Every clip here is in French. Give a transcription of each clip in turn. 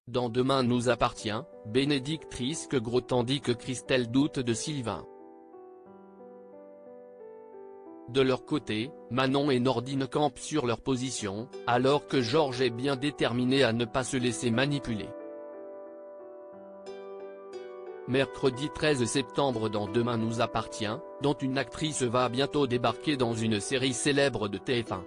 Dans Demain nous appartient, Bénédicte risque gros tandis que Christelle doute de Sylvain. De leur côté, Manon et Nordine campent sur leur position, alors que Georges est bien déterminé à ne pas se laisser manipuler. Mercredi 13 septembre dans Demain nous appartient, dont une actrice va bientôt débarquer dans une série célèbre de TF1.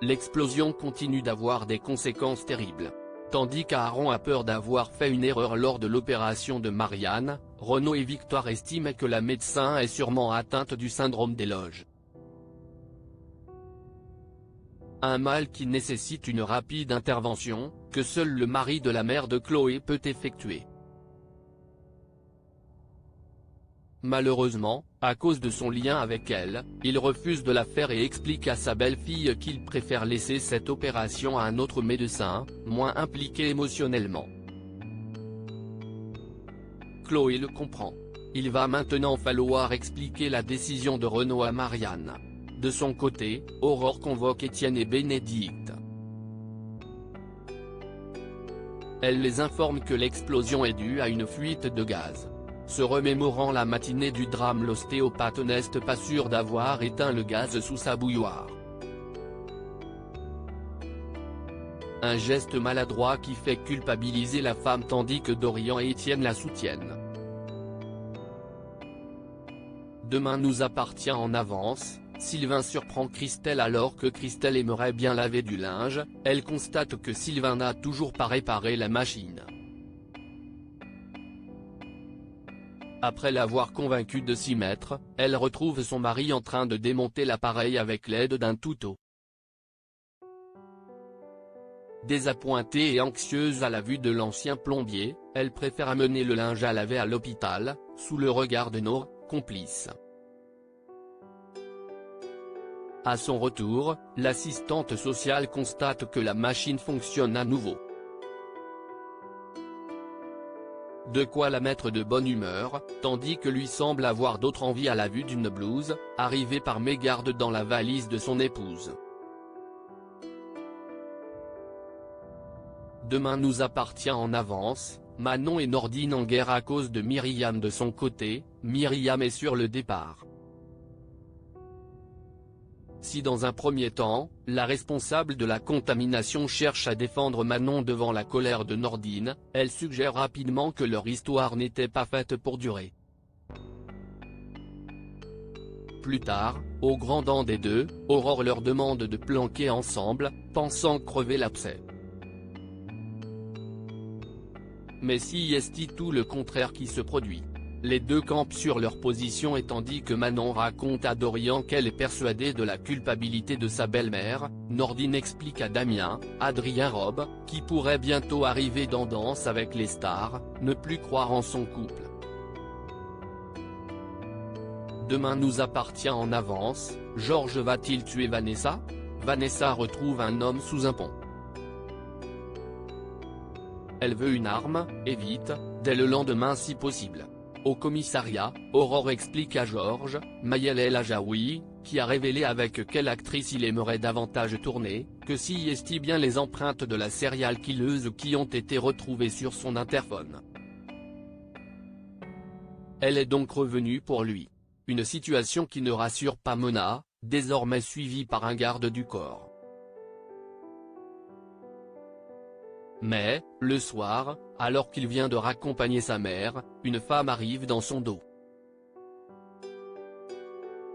L'explosion continue d'avoir des conséquences terribles. Tandis qu'Aaron a peur d'avoir fait une erreur lors de l'opération de Marianne, Renaud et Victoire estiment que la médecin est sûrement atteinte du syndrome des loges. Un mal qui nécessite une rapide intervention, que seul le mari de la mère de Chloé peut effectuer. Malheureusement, à cause de son lien avec elle, il refuse de la faire et explique à sa belle-fille qu'il préfère laisser cette opération à un autre médecin, moins impliqué émotionnellement. Chloé le comprend. Il va maintenant falloir expliquer la décision de Renaud à Marianne. De son côté, Aurore convoque Étienne et Bénédicte. Elle les informe que l'explosion est due à une fuite de gaz. Se remémorant la matinée du drame, l'ostéopathe n'est pas sûr d'avoir éteint le gaz sous sa bouilloire. Un geste maladroit qui fait culpabiliser la femme tandis que Dorian et Étienne la soutiennent. Demain nous appartient en avance. Sylvain surprend Christelle alors que Christelle aimerait bien laver du linge, elle constate que Sylvain n'a toujours pas réparé la machine. Après l'avoir convaincu de s'y mettre, elle retrouve son mari en train de démonter l'appareil avec l'aide d'un couteau. Désappointée et anxieuse à la vue de l'ancien plombier, elle préfère amener le linge à laver à l'hôpital, sous le regard de nos complices. À son retour, l'assistante sociale constate que la machine fonctionne à nouveau. De quoi la mettre de bonne humeur, tandis que lui semble avoir d'autres envies à la vue d'une blouse, arrivée par mégarde dans la valise de son épouse. Demain nous appartient en avance, Manon et Nordine en guerre à cause de Myriam. De son côté, Myriam est sur le départ. Si dans un premier temps, la responsable de la contamination cherche à défendre Manon devant la colère de Nordine, elle suggère rapidement que leur histoire n'était pas faite pour durer. Plus tard, au grand dam des deux, Aurore leur demande de planquer ensemble, pensant crever l'abcès. Mais si est tout le contraire qui se produit. Les deux campent sur leur position et tandis que Manon raconte à Dorian qu'elle est persuadée de la culpabilité de sa belle-mère, Nordine explique à Damien, Adrien Robe, qui pourrait bientôt arriver dans Danse avec les stars, ne plus croire en son couple. Demain nous appartient en avance, Georges va-t-il tuer Vanessa? Vanessa retrouve un homme sous un pont. Elle veut une arme, et vite, dès le lendemain si possible. Au commissariat, Aurore explique à Georges, Mayel El Ajaoui, qui a révélé avec quelle actrice il aimerait davantage tourner, que s'y est bien les empreintes de la serial killeuse qui ont été retrouvées sur son interphone. Elle est donc revenue pour lui. Une situation qui ne rassure pas Mona, désormais suivie par un garde du corps. Mais, le soir, alors qu'il vient de raccompagner sa mère, une femme arrive dans son dos.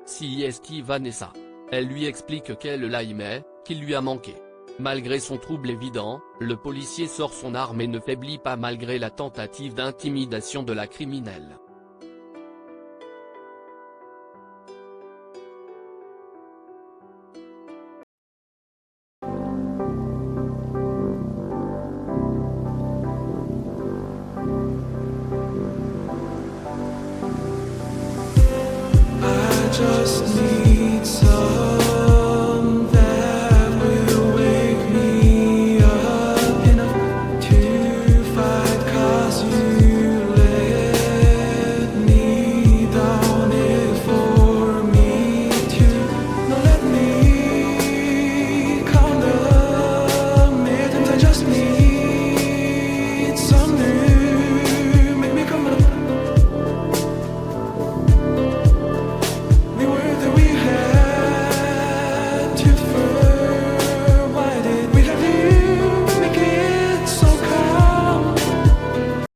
Si est Vanessa. Elle lui explique qu'elle l'aimait, qu'il lui a manqué. Malgré son trouble évident, le policier sort son arme et ne faiblit pas malgré la tentative d'intimidation de la criminelle. Just need some that will wake me up enough to fight, 'cause you let me down it for me to. Now let me count the minutes to